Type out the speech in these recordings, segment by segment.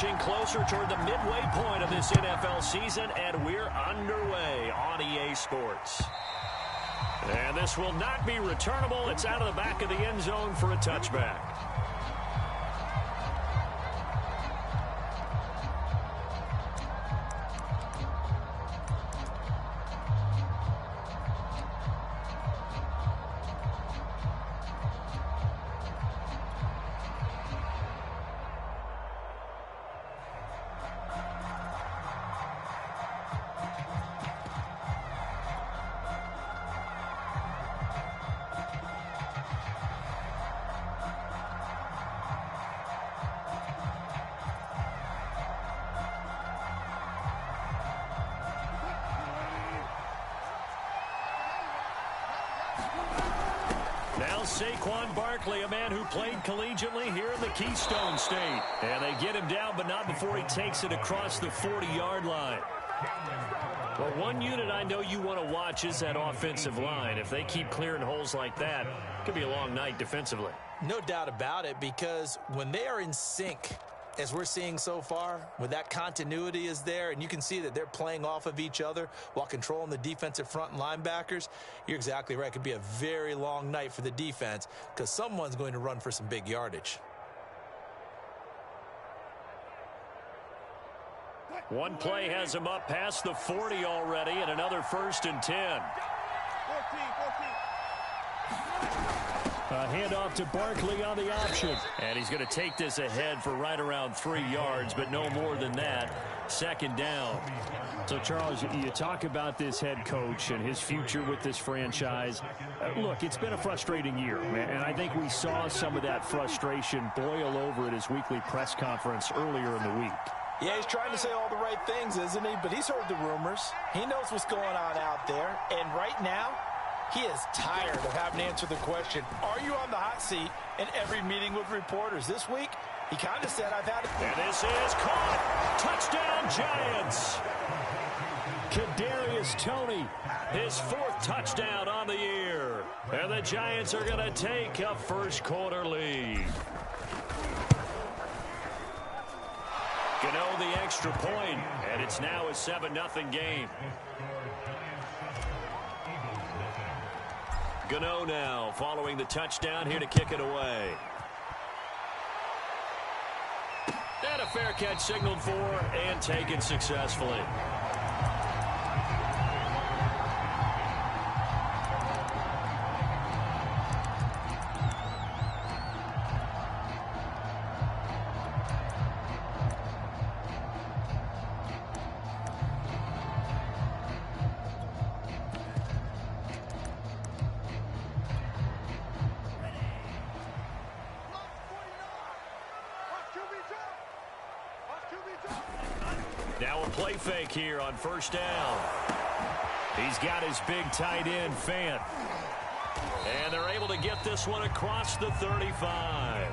inching closer toward the midway point of this NFL season, and we're underway on EA Sports. And this will not be returnable. It's out of the back of the end zone for a touchback. Now Saquon Barkley, a man who played collegiately here in the Keystone State. And they get him down, but not before he takes it across the 40-yard line. Well, one unit I know you want to watch is that offensive line. If they keep clearing holes like that, it could be a long night defensively. No doubt about it, because when they are in sync, as we're seeing so far, when that continuity is there, and you can see that they're playing off of each other while controlling the defensive front and linebackers, you're exactly right. It could be a very long night for the defense because someone's going to run for some big yardage. One play has him up past the 40 already, and another 1st and 10. A handoff to Barkley on the option. And he's going to take this ahead for right around 3 yards, but no more than that. 2nd down. So, Charles, you talk about this head coach and his future with this franchise. Look, it's been a frustrating year, and I think we saw some of that frustration boil over at his weekly press conference earlier in the week. Yeah, he's trying to say all the right things, isn't he? But he's heard the rumors. He knows what's going on out there. And right now, he is tired of having to answer the question, are you on the hot seat in every meeting with reporters? This week, he kind of said, I've had it. And this is caught. Touchdown, Giants. Kadarius Toney, his 4th touchdown on the year. And the Giants are going to take a first-quarter lead. Gano the extra point, and it's now a 7-0 game. Gano now following the touchdown here to kick it away. And a fair catch signaled for and taken successfully. Now a play fake here on 1st down. He's got his big tight end, Fant. And they're able to get this one across the 35.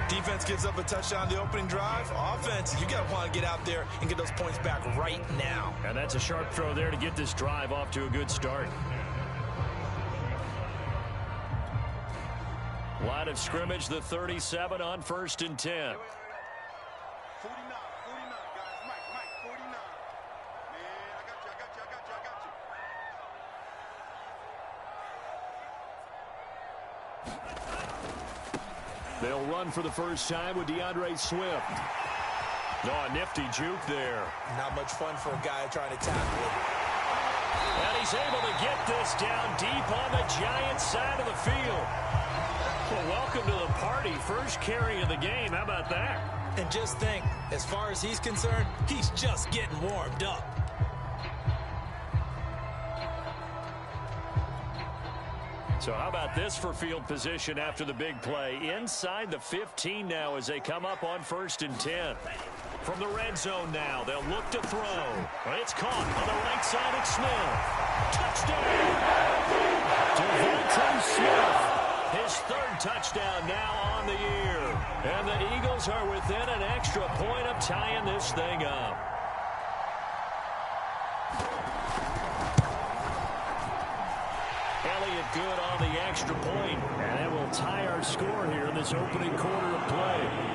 Defense gives up a touchdown the opening drive. Offense, you got to want to get out there and get those points back right now. And that's a sharp throw there to get this drive off to a good start. Line of scrimmage, the 37 on 1st and 10. they'll run for the first time with DeAndre Swift. Oh, a nifty juke there. Not much fun for a guy trying to tackle it. And he's able to get this down deep on the Giants side of the field. Well, welcome to the party. First carry of the game. How about that? And just think, as far as he's concerned, he's just getting warmed up. So how about this for field position after the big play? Inside the 15 now as they come up on 1st and 10. From the red zone now, they'll look to throw. It's caught on the right side of Smith. Touchdown! Devontae Smith, his 3rd touchdown now on the year. And the Eagles are within an extra point of tying this thing up. Elliott good on the extra point. And it will tie our score here in this opening quarter of play.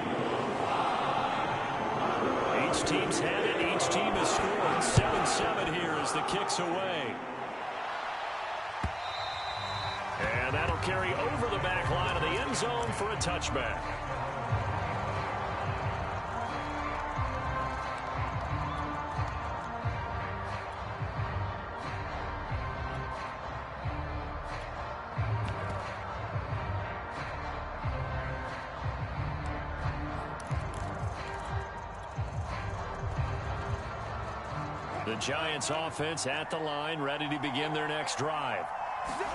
Both teams have it. Each team has scored 7-7 here as the kick's away. And that'll carry over the back line of the end zone for a touchback. The Giants offense at the line, ready to begin their next drive.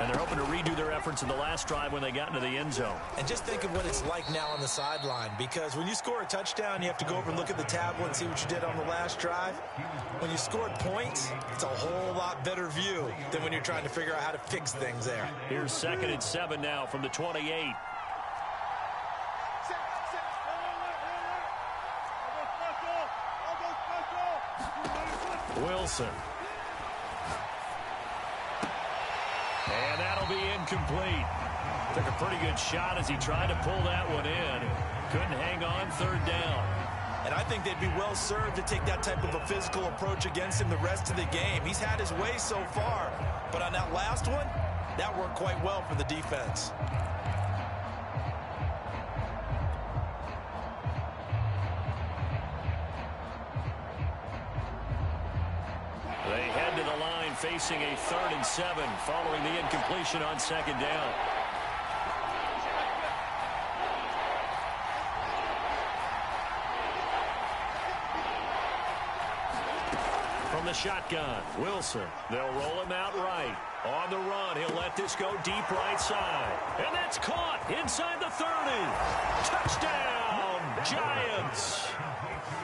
And they're hoping to redo their efforts in the last drive when they got into the end zone. And just think of what it's like now on the sideline, because when you score a touchdown, you have to go over and look at the tablet and see what you did on the last drive. When you scored points, it's a whole lot better view than when you're trying to figure out how to fix things there. Here's 2nd and 7 now from the 28. Wilson. And that'll be incomplete. Took a pretty good shot as he tried to pull that one in. Couldn't hang on, 3rd down. And I think they'd be well served to take that type of a physical approach against him the rest of the game. He's had his way so far. But on that last one, that worked quite well for the defense. They head to the line facing a 3rd and 7 following the incompletion on 2nd down. From the shotgun, Wilson. They'll roll him out right. On the run, he'll let this go deep right side. And that's caught inside the 30. Touchdown, Giants.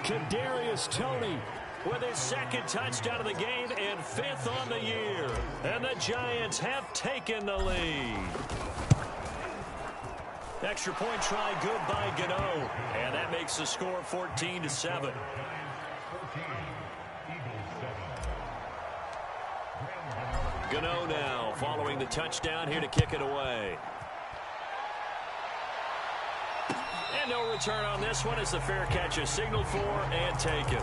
Kadarius Toney with his 2nd touchdown of the game and 5th on the year. And the Giants have taken the lead. Extra point try good by Gano. And that makes the score 14-7. Gano now following the touchdown here to kick it away. And no return on this one as the fair catch is signaled for and taken.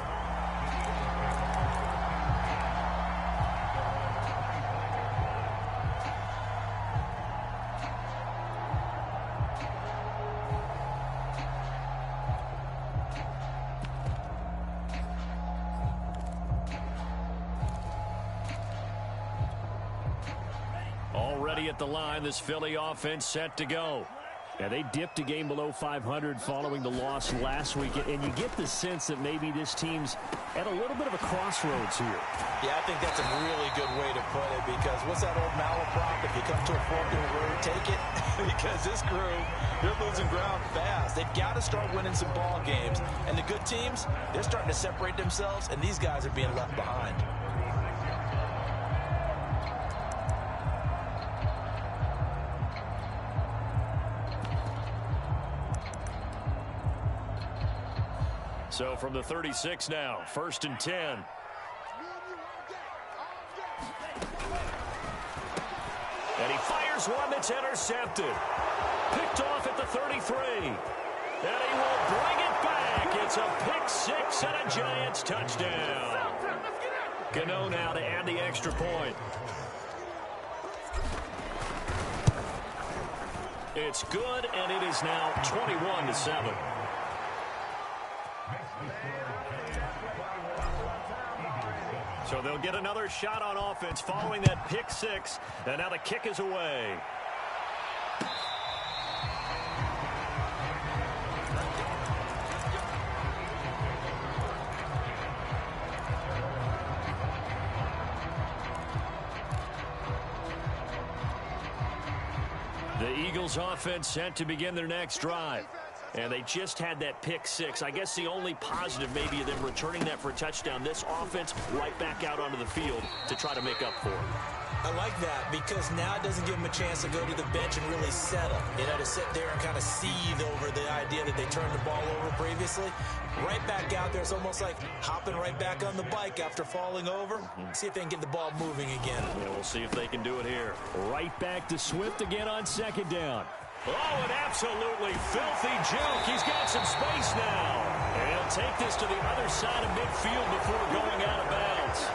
Already at the line, this Philly offense set to go. Yeah, they dipped a game below 500 following the loss last week, and you get the sense that maybe this team's at a little bit of a crossroads here. Yeah, I think that's a really good way to put it, because what's that old malaprop? If you come to a fork in the road, take it. Because this crew, they're losing ground fast. They've got to start winning some ball games. And the good teams, they're starting to separate themselves, and these guys are being left behind. So from the 36 now, 1st and 10. And he fires one that's intercepted. Picked off at the 33. And he will bring it back. It's a pick 6 and a Giants touchdown. Gano now to add the extra point. It's good, and it is now 21-7. So they'll get another shot on offense following that pick 6. And now the kick is away. The Eagles offense set to begin their next drive. And they just had that pick 6. I guess the only positive maybe of them returning that for a touchdown. This offense right back out onto the field to try to make up for it. I like that, because now it doesn't give them a chance to go to the bench and really settle. You know, to sit there and kind of seethe over the idea that they turned the ball over previously. Right back out there, it's almost like hopping right back on the bike after falling over. See if they can get the ball moving again. Yeah, we'll see if they can do it here. Right back to Swift again on 2nd down. Oh, an absolutely filthy joke. He's got some space now. And They'll take this to the other side of midfield before going out of bounds.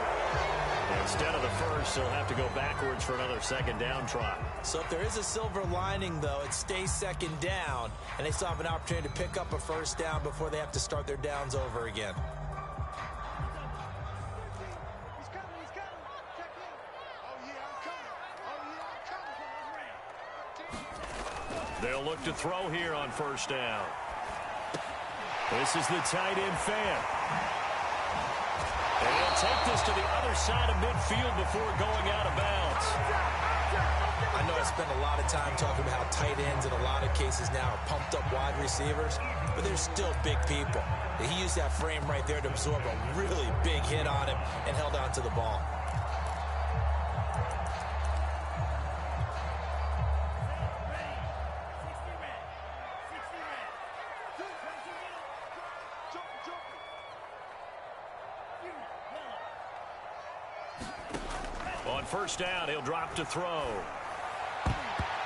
Instead of the first, they'll have to go backwards for another second down try. So if there is a silver lining, though, it stays second down, and they still have an opportunity to pick up a first down before they have to start their downs over again. They'll look to throw here on first down. This is the tight end fan. And they'll take this to the other side of midfield before going out of bounds. I know I spent a lot of time talking about how tight ends in a lot of cases now are pumped up wide receivers, but they're still big people. He used that frame right there to absorb a really big hit on him and held on to the ball. On first down, he'll drop to throw.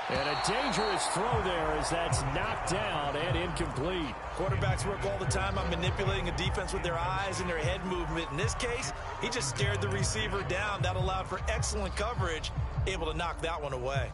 And a dangerous throw there as that's knocked down and incomplete. Quarterbacks work all the time on manipulating a defense with their eyes and their head movement. In this case, he just stared the receiver down. That allowed for excellent coverage, able to knock that one away.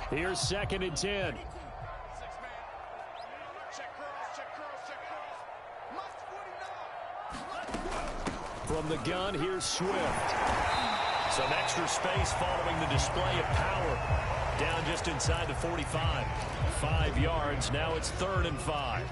Here's second and 10. From the gun, here's Swift. Some extra space following the display of power. Down just inside the 45. 5 yards. Now it's 3rd and 5.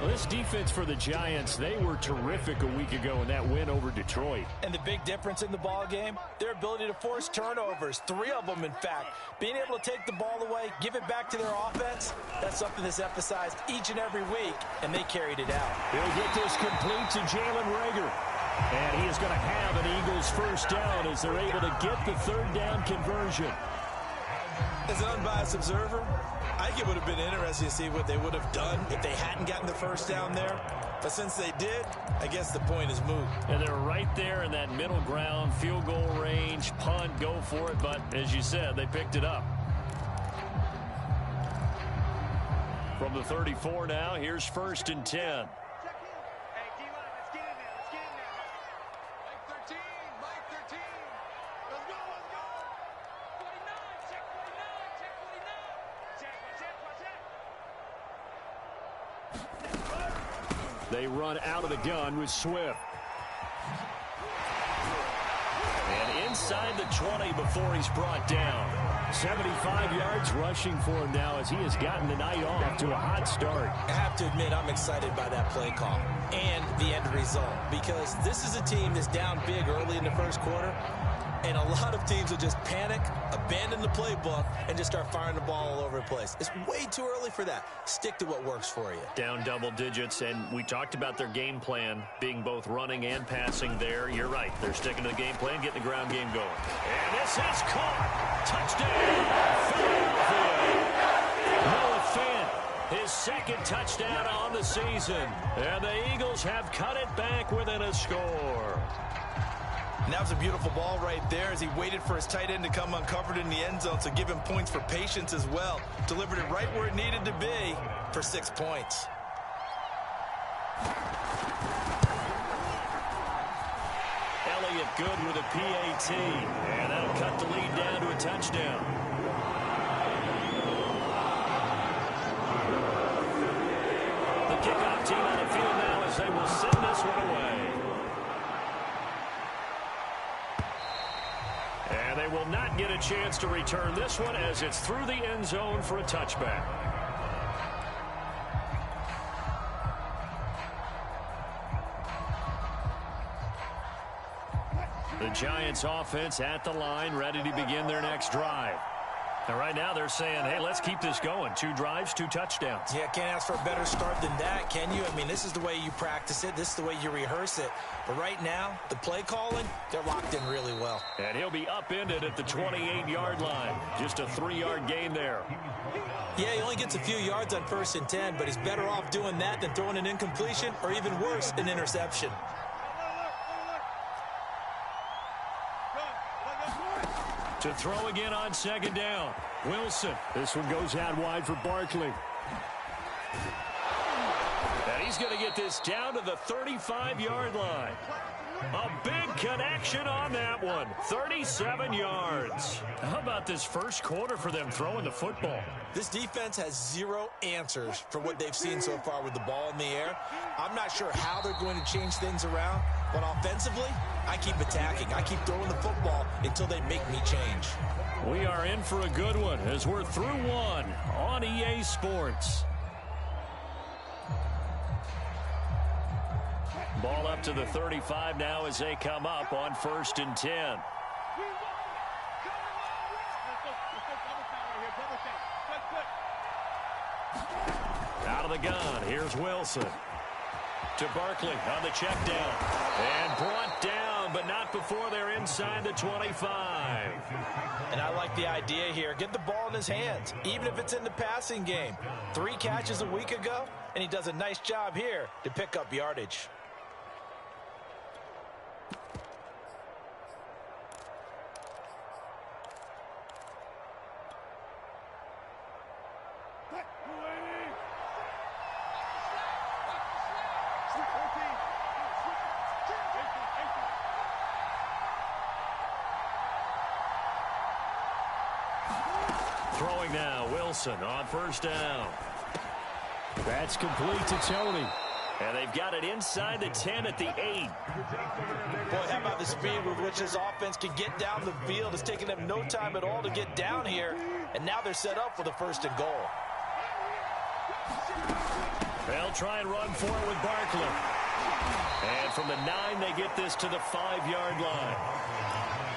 Well, this defense for the Giants, they were terrific a week ago in that win over Detroit. And the big difference in the ball game, their ability to force turnovers, 3 of them, in fact. Being able to take the ball away, give it back to their offense, that's something that's emphasized each and every week, and they carried it out. He'll get this complete to Jalen Reagor. And he is going to have an Eagles first down as they're able to get the 3rd down conversion. As an unbiased observer, I think it would have been interesting to see what they would have done if they hadn't gotten the first down there. But since they did, I guess the point is moot. And they're right there in that middle ground, field goal range, punt, go for it. But as you said, they picked it up. From the 34 now, here's 1st and 10. They run out of the gun with Swift. And inside the 20 before he's brought down. 75 yards rushing for him now as he has gotten the night off to a hot start. I have to admit, I'm excited by that play call and the end result, because this is a team that's down big early in the first quarter, and a lot of teams will just panic, abandon the playbook, and just start firing the ball all over the place. It's way too early for that. Stick to what works for you. Down double digits, and we talked about their game plan being both running and passing there. You're right. They're sticking to the game plan, getting the ground game going. And this is caught. Touchdown, Philadelphia. Noah Fant, his 2nd touchdown on the season. And the Eagles have cut it back within a score. And that was a beautiful ball right there as he waited for his tight end to come uncovered in the end zone, so give him points for patience as well. Delivered it right where it needed to be for 6 points. Elliott good with a PAT, and that'll cut the lead down to a touchdown. The kickoff team on the field now as they will send this one away. And they will not get a chance to return this one as it's through the end zone for a touchback. The Giants offense at the line, ready to begin their next drive. And right now they're saying, hey, let's keep this going. 2 drives, 2 touchdowns. Yeah, can't ask for a better start than that, can you? I mean, this is the way you practice it. This is the way you rehearse it. But right now, the play calling, they're locked in really well. And he'll be upended at the 28-yard line. Just a 3-yard gain there. Yeah, he only gets a few yards on 1st and 10, but he's better off doing that than throwing an incompletion or even worse, an interception. To throw again on 2nd down. Wilson. This one goes out wide for Barkley. And he's going to get this down to the 35-yard line. A big connection on that one. 37 yards. How about this first quarter for them throwing the football? This defense has 0 answers for what they've seen so far with the ball in the air. I'm not sure how they're going to change things around, but offensively, I keep attacking. I keep throwing the football until they make me change. We are in for a good one as we're through one on EA Sports. Ball up to the 35 now as they come up on 1st and 10. Out of the gun, here's Wilson. To Barkley on the check down. And brought down, but not before they're inside the 25. And I like the idea here. Get the ball in his hands, even if it's in the passing game. 3 catches a week ago, and he does a nice job here to pick up yardage. Throwing now, Wilson on 1st down. That's complete to Tony. And they've got it inside the 10 at the 8. Boy, how about the speed with which this offense can get down the field? It's taking them no time at all to get down here. And now they're set up for the 1st and goal. They'll try and run for it with Barkley. And from the 9, they get this to the 5-yard line.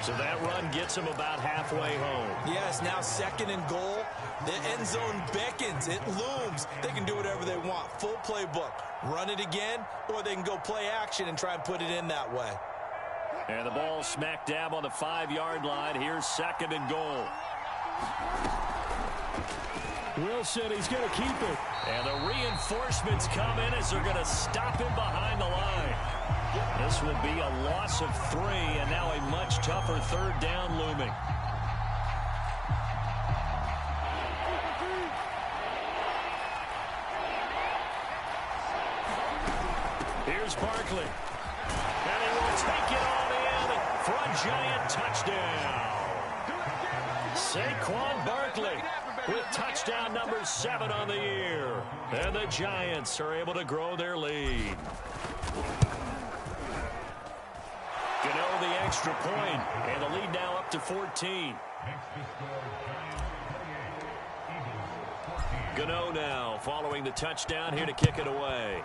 So that run gets them about halfway home. Yes, now 2nd and goal. The end zone beckons. It looms. They can do whatever they want. Full playbook. Run it again, or they can go play action and try and put it in that way. And the ball smack dab on the 5-yard line. Here's 2nd and goal. Wilson, he's going to keep it. And the reinforcements come in as they're going to stop him behind the line. This will be a loss of 3, and now a much tougher 3rd down looming. Here's Barkley. And he will take it on in for a giant touchdown. Saquon Barkley with touchdown number 7 on the year. And the Giants are able to grow their lead. Gano the extra point, and the lead now up to 14. Gano now following the touchdown here to kick it away.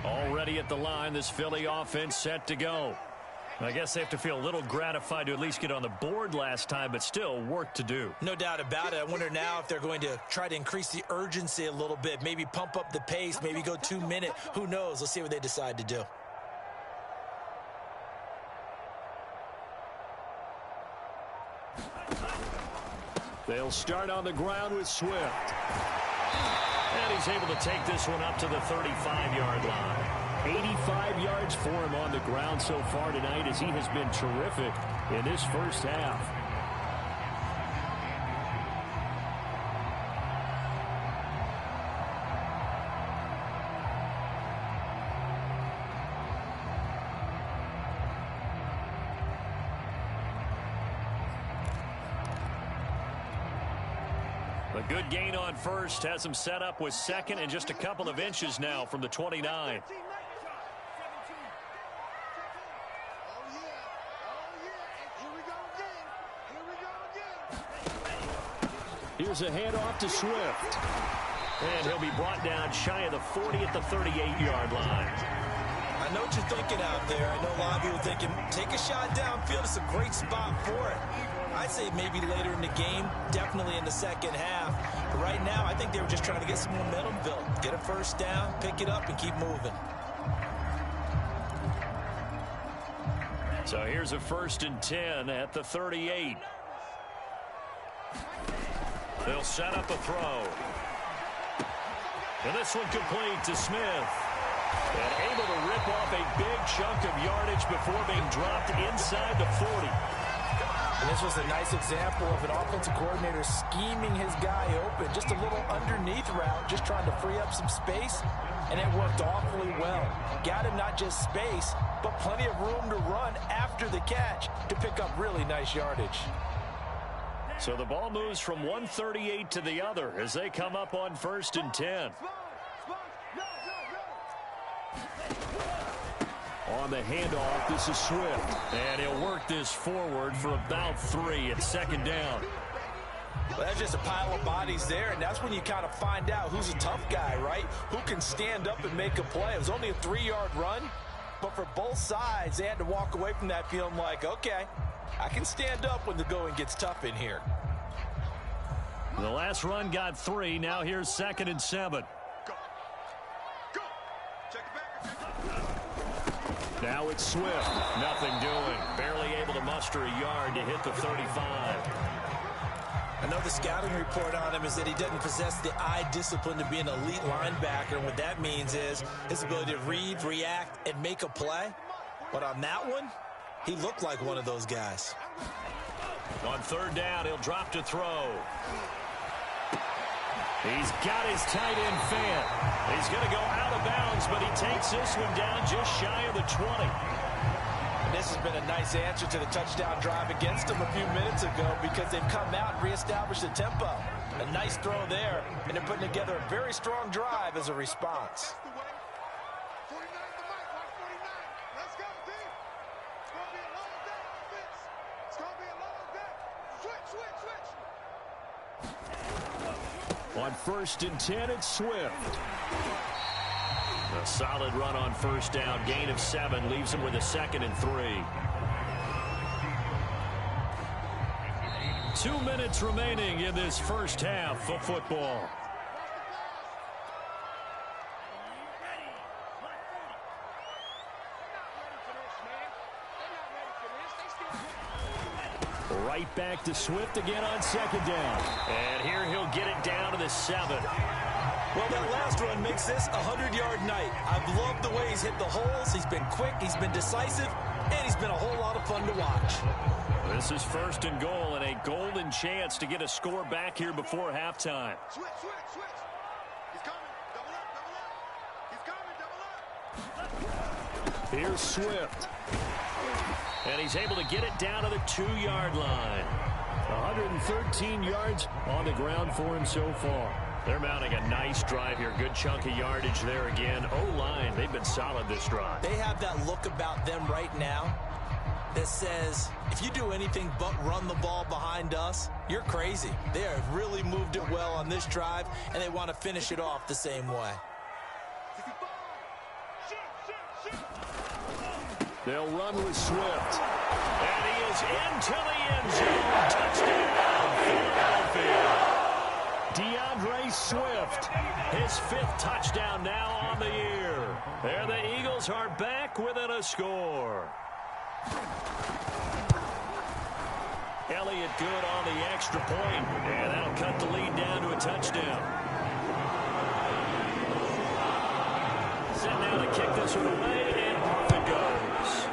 Already at the line, this Philly offense set to go. I guess they have to feel a little gratified to at least get on the board last time, but still work to do. No doubt about it. I wonder now if they're going to try to increase the urgency a little bit, maybe pump up the pace, maybe go 2-minute. Who knows? Let's see what they decide to do. They'll start on the ground with Swift. And he's able to take this one up to the 35-yard line. 85 yards for him on the ground so far tonight as he has been terrific in this first half. A good gain on first has him set up with second and just a couple of inches now from the 29. Here's a handoff to Swift. And he'll be brought down shy of the 40 at the 38-yard line. I know what you're thinking out there. I know a lot of people thinking, take a shot downfield. It's a great spot for it. I'd say maybe later in the game, definitely in the second half. But right now, I think they were just trying to get some momentum built. Get a first down, pick it up, and keep moving. So here's a 1st and 10 at the 38. They'll set up a throw. And this one complete to Smith. And able to rip off a big chunk of yardage before being dropped inside the 40. And this was a nice example of an offensive coordinator scheming his guy open. Just a little underneath route, just trying to free up some space. And it worked awfully well. Got him not just space, but plenty of room to run after the catch to pick up really nice yardage. So the ball moves from 138 to the other as they come up on 1st and 10. On the handoff, this is Swift. And he'll work this forward for about 3 at second down. Well, that's just a pile of bodies there, and that's when you kind of find out who's a tough guy, right? Who can stand up and make a play. It was only a 3-yard run, but for both sides, they had to walk away from that feeling like, okay, I can stand up when the going gets tough in here. The last run got 3. Now here's 2nd and 7. Now it's Swift. Nothing doing. Barely able to muster a yard to hit the 35. I know the scouting report on him is that he doesn't possess the eye discipline to be an elite linebacker. And what that means is his ability to read, react, and make a play. But on that one, he looked like one of those guys. On 3rd down, he'll drop to throw. He's got his tight end fan. He's going to go out of bounds, but he takes this one down just shy of the 20. And this has been a nice answer to the touchdown drive against them a few minutes ago because they've come out and reestablished the tempo. A nice throw there, and they're putting together a very strong drive as a response. On 1st and 10, it's Swift. A solid run on 1st down. Gain of 7 leaves him with a 2nd and 3. 2 minutes remaining in this first half of football. Right back to Swift again on 2nd down. And here he'll get it down to the 7. Well, that last run makes this a 100-yard night. I've loved the way he's hit the holes. He's been quick, he's been decisive, and he's been a whole lot of fun to watch. This is 1st and goal and a golden chance to get a score back here before halftime. Switch. He's coming. Double up. He's coming. Double up. Here's Swift. And he's able to get it down to the 2-yard line. 113 yards on the ground for him so far. They're mounting a nice drive here. Good chunk of yardage there again. O-line, they've been solid this drive. They have that look about them right now that says, if you do anything but run the ball behind us, you're crazy. They have really moved it well on this drive, and they want to finish it off the same way. They'll run with Swift. And he is into the end zone. Touchdown, Philadelphia. DeAndre Swift. His 5th touchdown now on the year. There the Eagles are back within a score. Elliott good on the extra point, and that'll cut the lead down to a touchdown. Set now to kick this one away, and off it goes.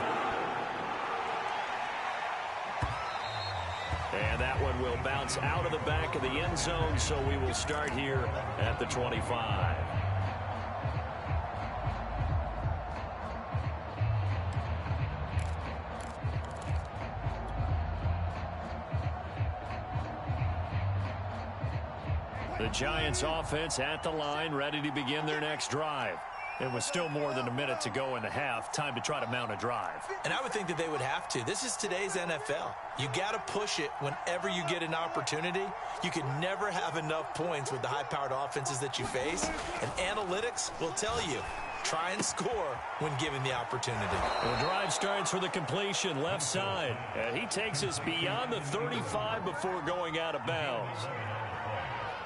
And that one will bounce out of the back of the end zone, so we will start here at the 25. The Giants offense at the line, ready to begin their next drive. It was still more than a minute to go in the half. Time to try to mount a drive. And I would think that they would have to. This is today's NFL. You got to push it whenever you get an opportunity. You can never have enough points with the high-powered offenses that you face. And analytics will tell you, try and score when given the opportunity. The drive starts for the completion, left side. And he takes us beyond the 35 before going out of bounds.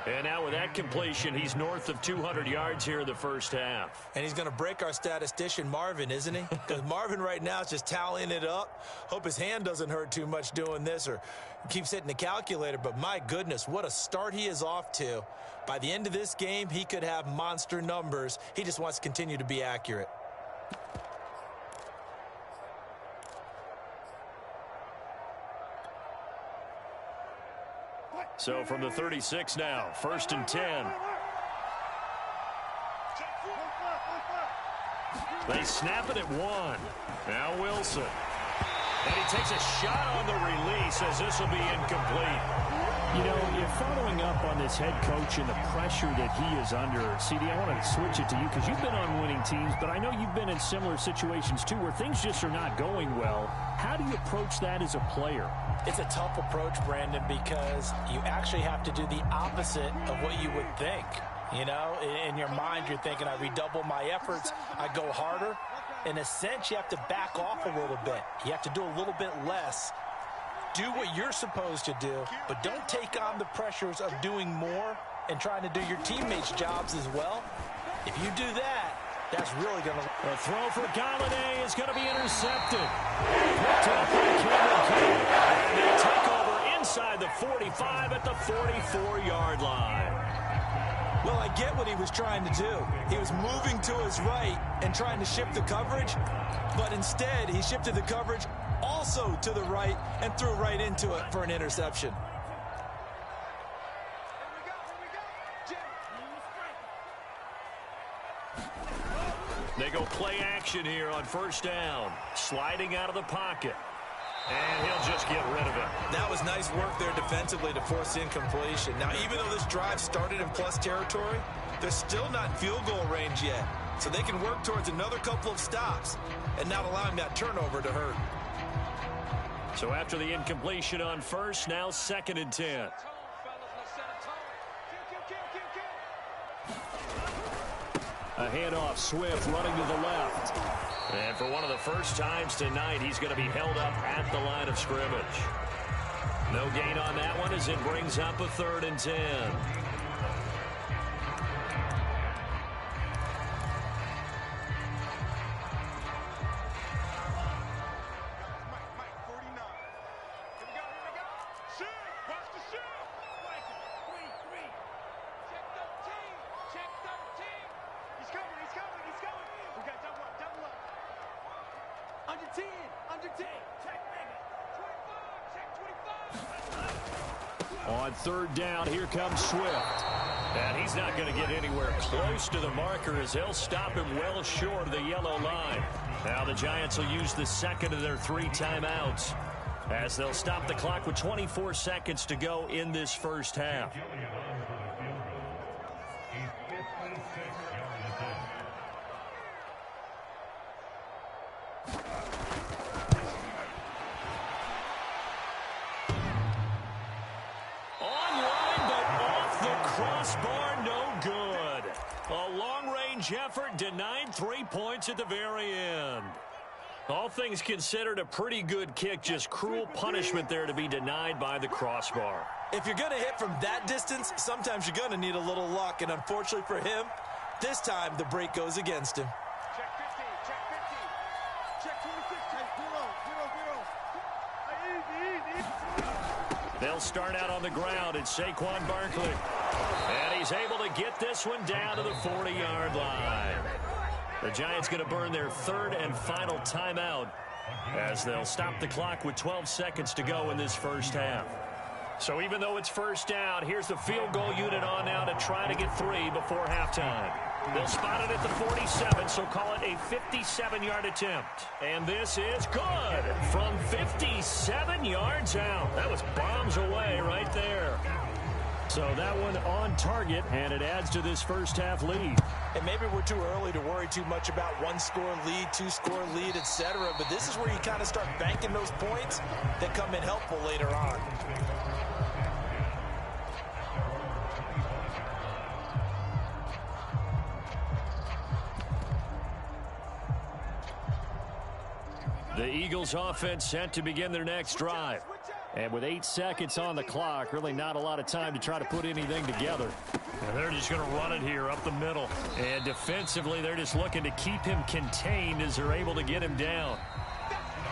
And now with that completion, he's north of 200 yards here in the first half. And he's going to break our statistician, Marvin, isn't he? Because Marvin right now is just tallying it up. Hope his hand doesn't hurt too much doing this or keeps hitting the calculator. But my goodness, what a start he is off to. By the end of this game, he could have monster numbers. He just wants to continue to be accurate. So from the 36 now, 1st and 10. They snap it at 1. Now Wilson. And he takes a shot on the release as this will be incomplete. You know, you're following up on this head coach and the pressure that he is under. CD, I want to switch it to you because you've been on winning teams, but I know you've been in similar situations too where things just are not going well. How do you approach that as a player? It's a tough approach, Brandon, because you actually have to do the opposite of what you would think. You know, in your mind, you're thinking, I redouble my efforts, I go harder. In a sense, you have to back off a little bit. You have to do a little bit less. Do what you're supposed to do, but don't take on the pressures of doing more and trying to do your teammates' jobs as well. If you do that, that's really going to... A throw for Galladay is going to be intercepted. Picked up by Cameron King. And they take over inside the 45 at the 44-yard line. Well, I get what he was trying to do. He was moving to his right and trying to shift the coverage, but instead he shifted the coverage also to the right and threw right into it for an interception. They go play action here on 1st down. Sliding out of the pocket. And he'll just get rid of it. That was nice work there defensively to force incompletion. Now, even though this drive started in plus territory, they're still not field goal range yet. So they can work towards another couple of stops and not allowing that turnover to hurt. So after the incompletion on 1st, now 2nd and 10. A handoff, Swift running to the left. And for one of the first times tonight, he's going to be held up at the line of scrimmage. No gain on that one as it brings up a 3rd and 10. On 3rd down, here comes Swift. And he's not going to get anywhere close to the marker as they'll stop him well short of the yellow line. Now the Giants will use the 2nd of their 3 timeouts as they'll stop the clock with 24 seconds to go in this first half. Crossbar, no good. A long-range effort denied 3 points at the very end. All things considered, a pretty good kick, just cruel punishment there to be denied by the crossbar. If you're going to hit from that distance, sometimes you're going to need a little luck, and unfortunately for him, this time the break goes against him. Check 50, check 50, check 26, check 0, 0, 0. Easy. They'll start out on the ground. It's Saquon Barkley. And he's able to get this one down to the 40-yard line. The Giants going to burn their 3rd and final timeout as they'll stop the clock with 12 seconds to go in this first half. So even though it's 1st down, here's the field goal unit on now to try to get 3 before halftime. They'll spot it at the 47, so call it a 57-yard attempt. And this is good from 57 yards out. That was bombs away right there. So that one on target, and it adds to this first-half lead. And maybe we're too early to worry too much about one-score lead, two-score lead, etc. But this is where you kind of start banking those points that come in helpful later on. The Eagles offense set to begin their next drive. And with 8 seconds on the clock, really not a lot of time to try to put anything together. And they're just going to run it here up the middle. And defensively, they're just looking to keep him contained as they're able to get him down.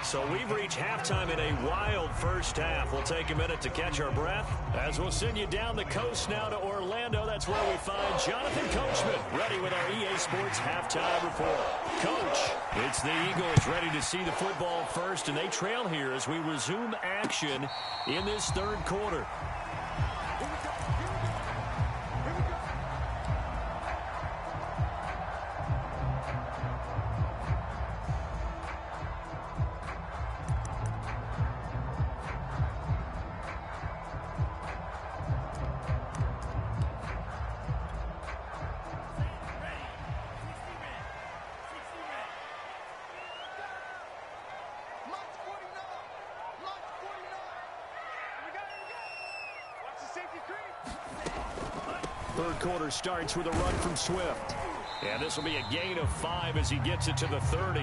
So we've reached halftime in a wild first half. We'll take a minute to catch our breath as we'll send you down the coast now to Orlando. That's where we find Jonathan Coachman ready with our EA Sports halftime report. Coach, it's the Eagles ready to see the football first, and they trail here as we resume action in this third quarter. Third quarter starts with a run from Swift. And this will be a gain of 5 as he gets it to the 30.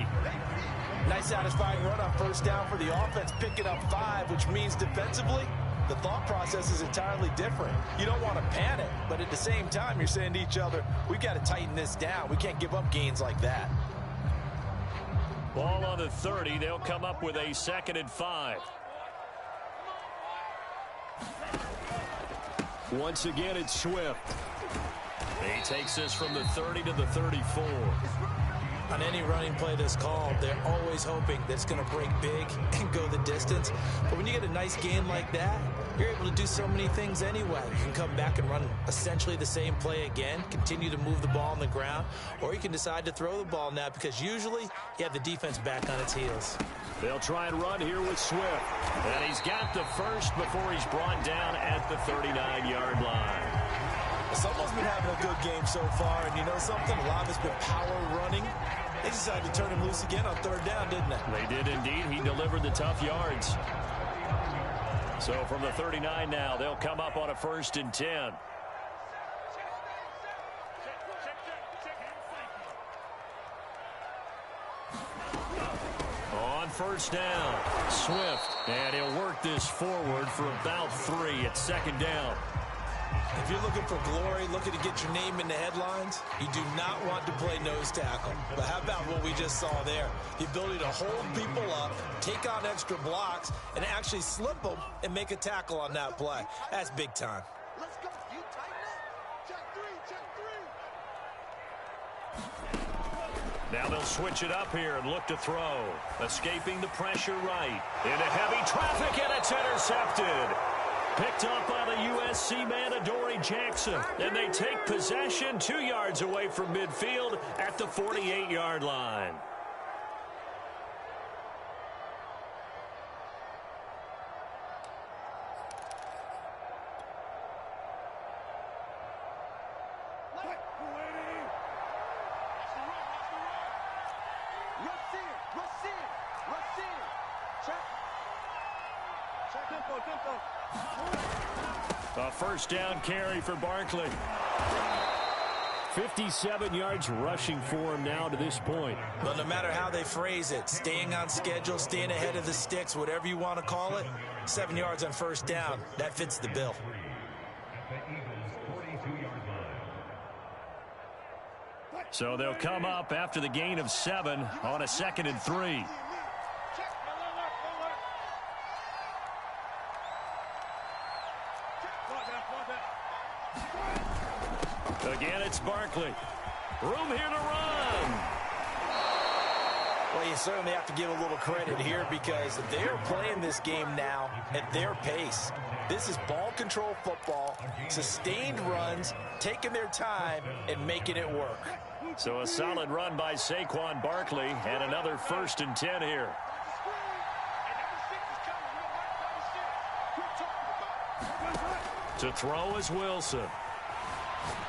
Nice satisfying run on first down for the offense, picking up 5, which means defensively, the thought process is entirely different. You don't want to panic, but at the same time, you're saying to each other, we've got to tighten this down. We can't give up gains like that. Ball on the 30. They'll come up with a 2nd and 5. Once again, it's Swift. He takes this from the 30 to the 34. On any running play that's called, they're always hoping that it's going to break big and go the distance. But when you get a nice gain like that, you're able to do so many things anyway. You can come back and run essentially the same play again, continue to move the ball on the ground, or you can decide to throw the ball now because usually you have the defense back on its heels. They'll try and run here with Swift. And he's got the first before he's brought down at the 39-yard line. Someone's been having a good game so far, and you know something? A lot of it's been power running. They decided to turn him loose again on third down, didn't they? They did indeed. He delivered the tough yards. So from the 39 now, they'll come up on a 1st and 10. On first down, Swift, and he'll work this forward for about 3 at 2nd down. If you're looking for glory, looking to get your name in the headlines, you do not want to play nose tackle. But how about what we just saw there? The ability to hold people up, take on extra blocks, and actually slip them and make a tackle on that play. That's big time. Let's go. You tighten up. Check 3. Check 3. Now they'll switch it up here and look to throw. Escaping the pressure right. Into heavy traffic, and it's intercepted. Picked up by the USC man, Adoree Jackson. And they take possession 2 yards away from midfield at the 48-yard line. A first down carry for Barkley. 57 yards rushing for him now to this point. But no matter how they phrase it, staying on schedule, staying ahead of the sticks, whatever you want to call it, 7 yards on first down, that fits the bill. So they'll come up after the gain of 7 on a 2nd and 3. Again, it's Barkley. Room here to run. Well, you certainly have to give a little credit here because they're playing this game now at their pace. This is ball control football, sustained runs, taking their time, and making it work. So a solid run by Saquon Barkley and another 1st and 10 here. To throw is Wilson.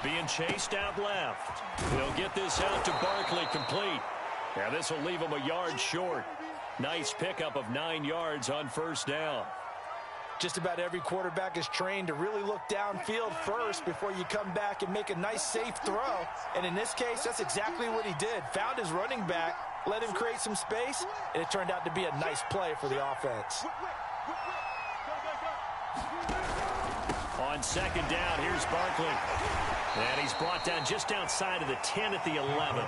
Being chased out left. He'll get this out to Barkley, complete. Now this will leave him a yard short. Nice pickup of 9 yards on first down. Just about every quarterback is trained to really look downfield first before you come back and make a nice, safe throw. And in this case, that's exactly what he did. Found his running back, let him create some space, and it turned out to be a nice play for the offense. On second down, here's Barkley. And he's brought down just outside of the 10 at the 11.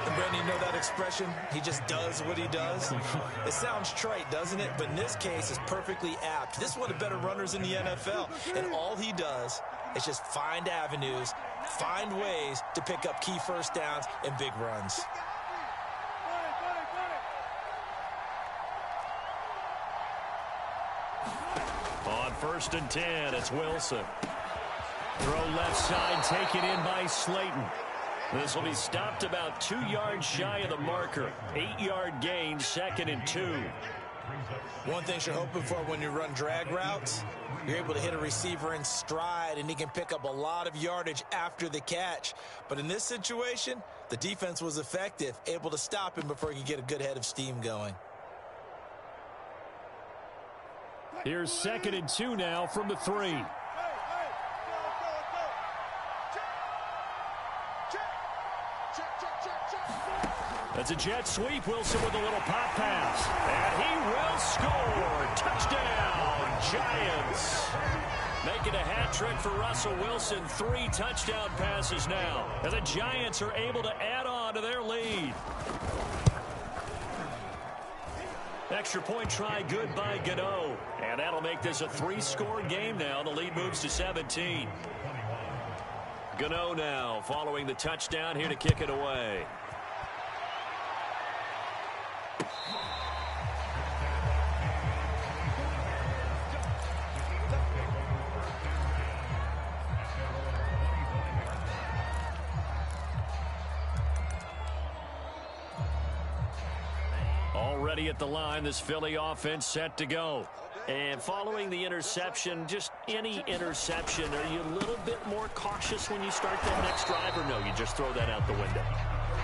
And Brandon, you know that expression? He just does what he does. It sounds trite, doesn't it? But in this case, it's perfectly apt. This is one of the better runners in the NFL. And all he does is just find avenues, find ways to pick up key first downs and big runs. On first and 10, it's Wilson. Throw left side, taken in by Slayton. This will be stopped about 2 yards shy of the marker. 8-yard gain, 2nd and 2. One thing you're hoping for when you run drag routes, you're able to hit a receiver in stride, and he can pick up a lot of yardage after the catch. But in this situation, the defense was effective, able to stop him before he could get a good head of steam going. Here's 2nd and 2 now from the 3. That's a jet sweep. Wilson with a little pop pass. And he will score. Touchdown, Giants. Making a hat trick for Russell Wilson. 3 touchdown passes now. And the Giants are able to add on to their lead. Extra point try good by Gano. And that'll make this a 3-score game now. The lead moves to 17. Gano now following the touchdown here to kick it away. Already at the line, this Philly offense set to go. And following the interception, just any interception, are you a little bit more cautious when you start that next drive, or no, you just throw that out the window?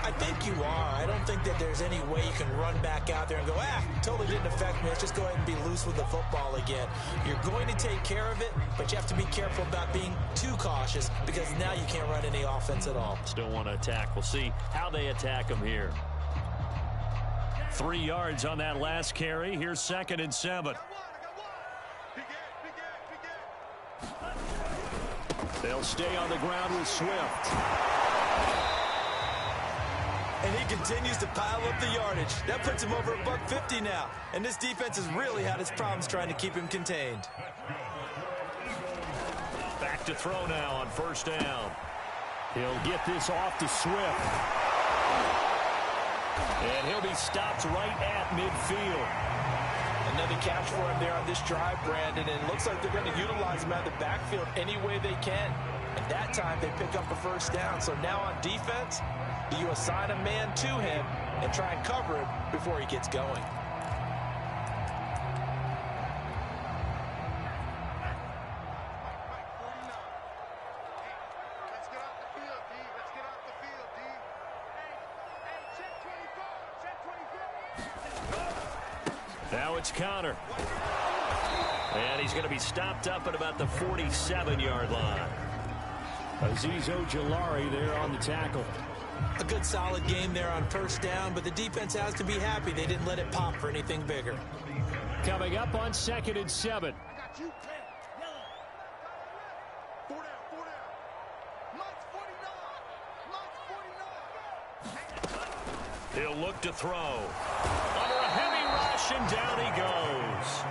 I think you are. I don't think that there's any way you can run back out there and go, totally didn't affect me. Let's just go ahead and be loose with the football again. You're going to take care of it, but you have to be careful about being too cautious because now you can't run any offense at all. Still want to attack. We'll see how they attack them here. 3 yards on that last carry. Here's 2nd and 7. They'll stay on the ground with Swift. And he continues to pile up the yardage. That puts him over $150 now. And this defense has really had its problems trying to keep him contained. Back to throw now on first down. He'll get this off to Swift. And he'll be stopped right at midfield. Another catch for him there on this drive, Brandon. And it looks like they're going to utilize him out of the backfield any way they can. And that time they pick up a first down. So now on defense, do you assign a man to him and try and cover him before he gets going? Now it's Connor. And he's going to be stopped up at about the 47-yard line. Azeez Ojulari there on the tackle. A good solid game there on first down, but the defense has to be happy they didn't let it pop for anything bigger. Coming up on 2nd and 7. He'll look to throw. Under a heavy rush, and down he goes.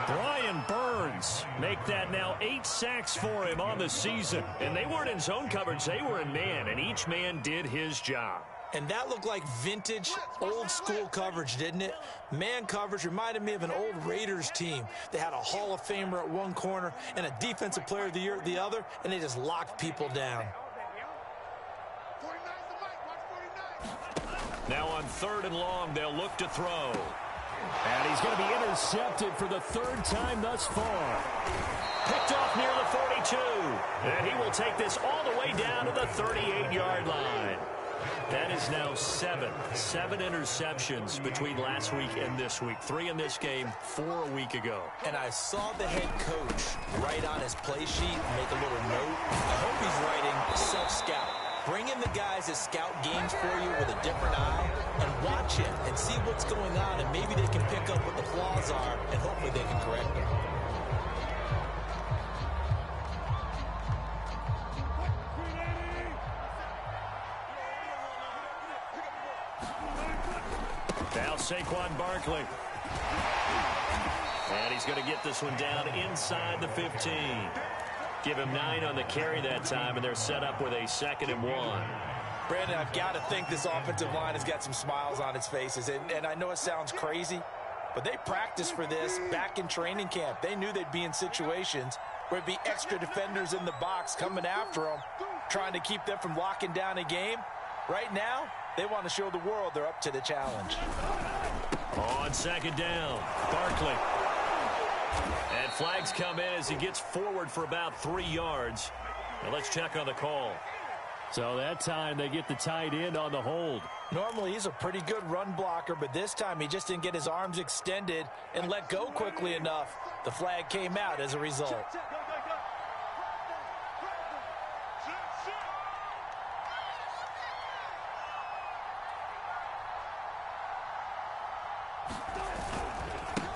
Brian Burns make that now 8 sacks for him on the season. And they weren't in zone coverage, they were in man, and each man did his job. And that looked like vintage, old-school coverage, didn't it? Man coverage reminded me of an old Raiders team. They had a Hall of Famer at one corner and a Defensive Player of the Year at the other, and they just locked people down. Now on 3rd and long, they'll look to throw. And he's going to be intercepted for the third time thus far. Picked off near the 42. And he will take this all the way down to the 38-yard line. That is now seven interceptions between last week and this week. 3 in this game, 4 a week ago. And I saw the head coach write on his play sheet, make a little note. I hope he's writing self-scout. Bring in the guys that scout games for you with a different eye and watch him and see what's going on, and maybe they can pick up what the flaws are, and hopefully they can correct them. Now Saquon Barkley. And he's going to get this one down inside the 15. Give him 9 on the carry that time, and they're set up with a 2nd and 1. Brandon, I've got to think this offensive line has got some smiles on its faces. And I know it sounds crazy, but they practiced for this back in training camp. They knew they'd be in situations where it'd be extra defenders in the box coming after them, trying to keep them from locking down a game. Right now, they want to show the world they're up to the challenge. On 2nd down, Barkley. And flags come in as he gets forward for about 3 yards. Now let's check on the call. So that time they get the tight end on the hold. Normally he's a pretty good run blocker, but this time he just didn't get his arms extended and let go quickly enough. The flag came out as a result.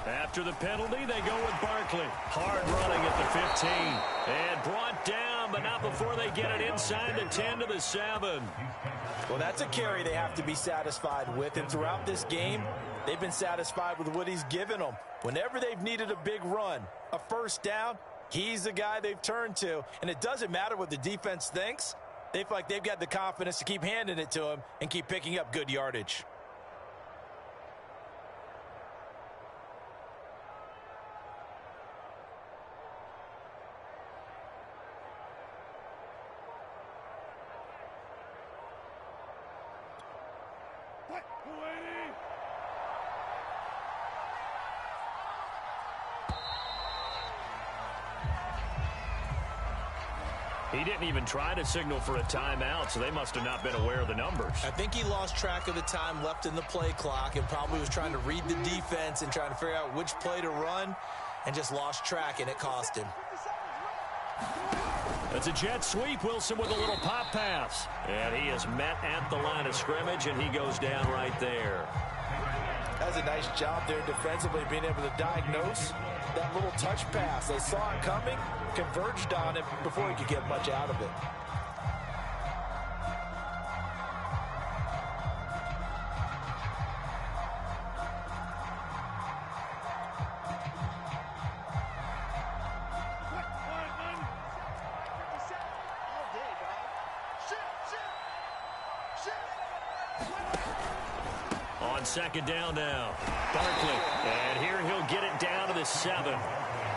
After the penalty, they go with Barkley. Hard running at the 15. And brought down, but not before they get it inside the 10 to the 7. Well, that's a carry they have to be satisfied with. And throughout this game, they've been satisfied with what he's given them. Whenever they've needed a big run, a first down, he's the guy they've turned to. And it doesn't matter what the defense thinks. They feel like they've got the confidence to keep handing it to him and keep picking up good yardage. He didn't even try to signal for a timeout, so they must have not been aware of the numbers. I think he lost track of the time left in the play clock and probably was trying to read the defense and trying to figure out which play to run and just lost track, and it cost him. That's a jet sweep. Wilson with a little pop pass. And he is met at the line of scrimmage, and he goes down right there. That's a nice job there defensively, being able to diagnose that little touch pass. They saw it coming, converged on it before he could get much out of it. On 2nd down now, Barkley. And here he'll get it down to the 7.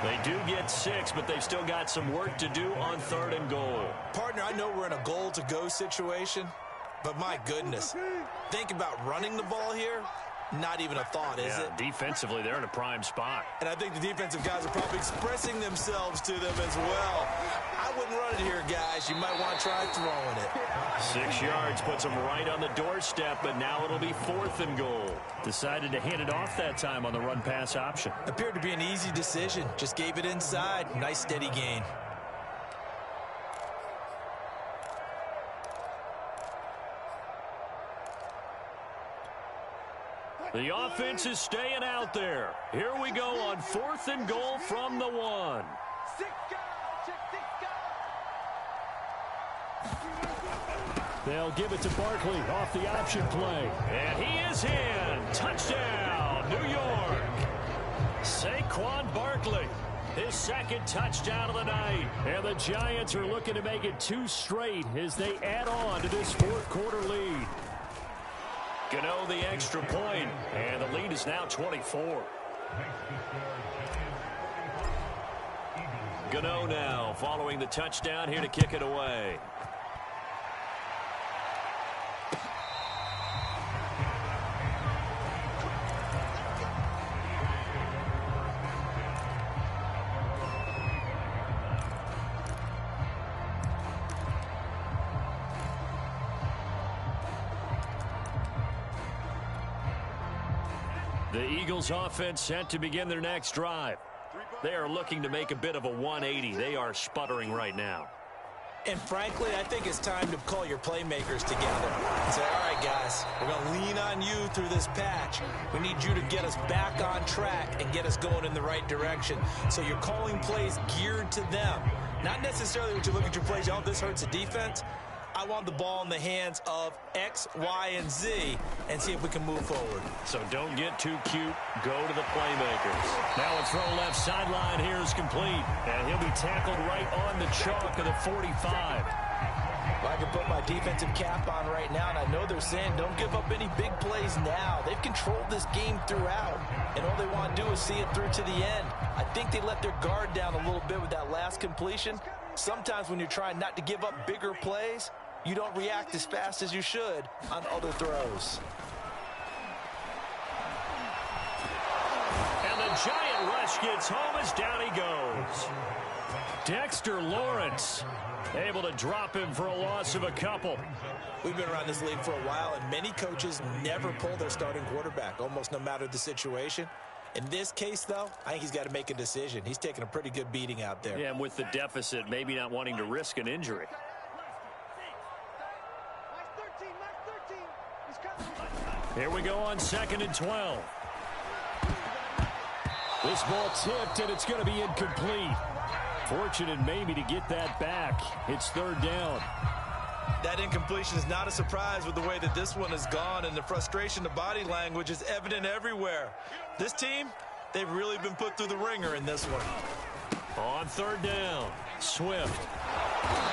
They do get 6, but they've still got some work to do on 3rd and goal. Partner, I know we're in a goal-to-go situation, but my goodness, think about running the ball here. Not even a thought, is it? Defensively, they're in a prime spot. And I think the defensive guys are probably expressing themselves to them as well. I wouldn't run it here, guys. You might want to try throwing it. 6 yards puts them right on the doorstep, but now it'll be 4th and goal. Decided to hand it off that time on the run-pass option. Appeared to be an easy decision. Just gave it inside. Nice, steady gain. The offense is staying out there. Here we go on 4th and goal from the 1. They'll give it to Barkley off the option play. And he is in. Touchdown, New York. Saquon Barkley, his 2nd touchdown of the night. And the Giants are looking to make it 2 straight as they add on to this 4th quarter lead. Gano the extra point, and the lead is now 24. Gano now following the touchdown here to kick it away. The Eagles offense set to begin their next drive. They are looking to make a bit of a 180. They are sputtering right now. And frankly, I think it's time to call your playmakers together and say, all right, guys, we're going to lean on you through this patch. We need you to get us back on track and get us going in the right direction. So you're calling plays geared to them. Not necessarily when you look at your plays, oh, this hurts the defense. I want the ball in the hands of X, Y, and Z and see if we can move forward. So don't get too cute. Go to the playmakers. Now a throw left sideline here is complete. And he'll be tackled right on the chalk of the 45. Well, I can put my defensive cap on right now, and I know they're saying don't give up any big plays now. They've controlled this game throughout, and all they want to do is see it through to the end. I think they let their guard down a little bit with that last completion. Sometimes when you're trying not to give up bigger plays, you don't react as fast as you should on other throws. And the giant rush gets home as down he goes. Dexter Lawrence able to drop him for a loss of a couple. We've been around this league for a while, and many coaches never pull their starting quarterback, almost no matter the situation. In this case, though, I think he's got to make a decision. He's taking a pretty good beating out there. Yeah, and with the deficit, maybe not wanting to risk an injury. Here we go on 2nd and 12. This ball tipped, and it's going to be incomplete. Fortunate maybe to get that back. It's 3rd down. That incompletion is not a surprise with the way that this one has gone, and the frustration, the body language is evident everywhere. This team, they've really been put through the ringer in this one. On 3rd down, Swift.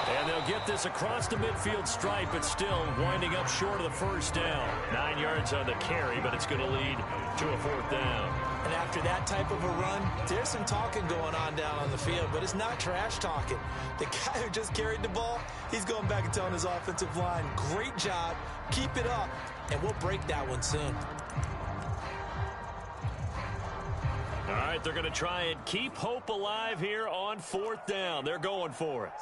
And they'll get this across the midfield stripe, but still winding up short of the 1st down. 9 yards on the carry, but it's going to lead to a 4th down. And after that type of a run, there's some talking going on down on the field, but it's not trash talking. The guy who just carried the ball, he's going back and telling his offensive line, great job, keep it up, and we'll break that one soon. All right, they're going to try and keep hope alive here on 4th down. They're going for it.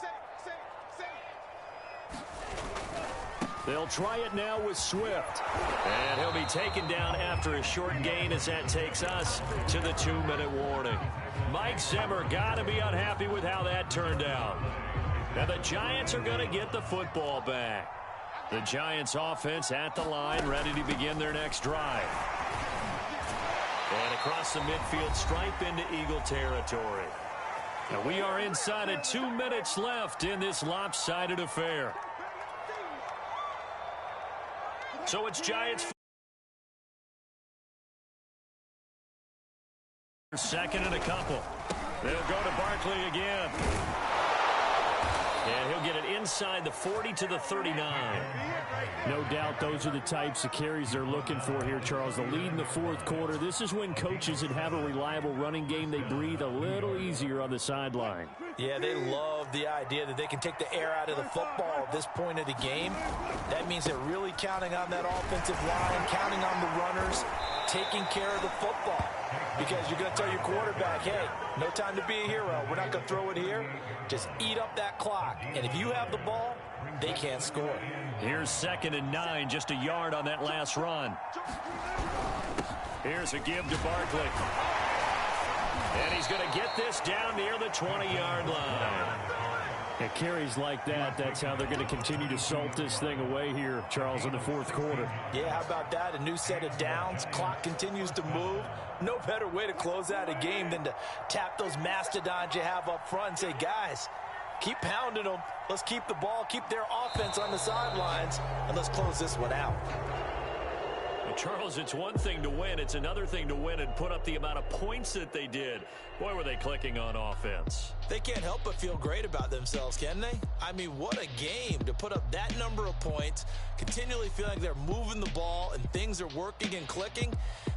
They'll try it now with Swift. And he'll be taken down after a short gain as that takes us to the 2-minute warning. Mike Zimmer got to be unhappy with how that turned out. Now the Giants are going to get the football back. The Giants offense at the line, ready to begin their next drive. And across the midfield stripe into Eagle territory. Now we are inside of 2 minutes left in this lopsided affair. So it's Giants 2nd and a couple. They'll go to Barkley again. And he'll get it inside the 40 to the 39. No doubt those are the types of carries they're looking for here, Charles. The lead in the 4th quarter. This is when coaches that have a reliable running game, they breathe a little easier on the sideline. Yeah, they love the idea that they can take the air out of the football at this point of the game. That means they're really counting on that offensive line, counting on the runners, taking care of the football. Because you're going to tell your quarterback, hey, no time to be a hero. We're not going to throw it here. Just eat up that clock. And if you have the ball, they can't score. Here's 2nd and 9, just a yard on that last run. Here's a give to Barkley. And he's going to get this down near the 20-yard line. It carries like that. That's how they're going to continue to salt this thing away here, Charles, in the 4th quarter. Yeah, how about that? A new set of downs. Clock continues to move. No better way to close out a game than to tap those mastodons you have up front and say, guys, keep pounding them. Let's keep the ball, keep their offense on the sidelines, and let's close this one out. Well, Charles, it's one thing to win. It's another thing to win and put up the amount of points that they did. Boy, were they clicking on offense. They can't help but feel great about themselves, can they? I mean, what a game to put up that number of points, continually feeling like they're moving the ball and things are working and clicking.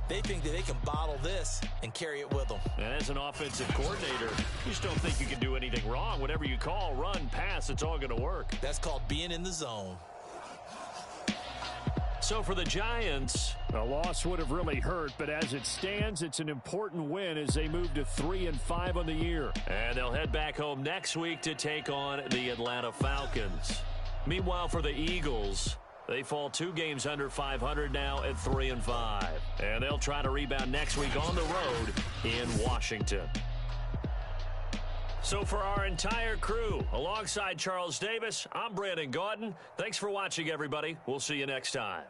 They think that they can bottle this and carry it with them. And as an offensive coordinator, you just don't think you can do anything wrong. Whatever you call, run, pass, it's all going to work. That's called being in the zone. So for the Giants, a loss would have really hurt, but as it stands, it's an important win as they move to 3-5 on the year. And they'll head back home next week to take on the Atlanta Falcons. Meanwhile, for the Eagles, They fall 2 games under 500 now at 3-5. And they'll try to rebound next week on the road in Washington. So for our entire crew, alongside Charles Davis, I'm Brandon Gaudin. Thanks for watching, everybody. We'll see you next time.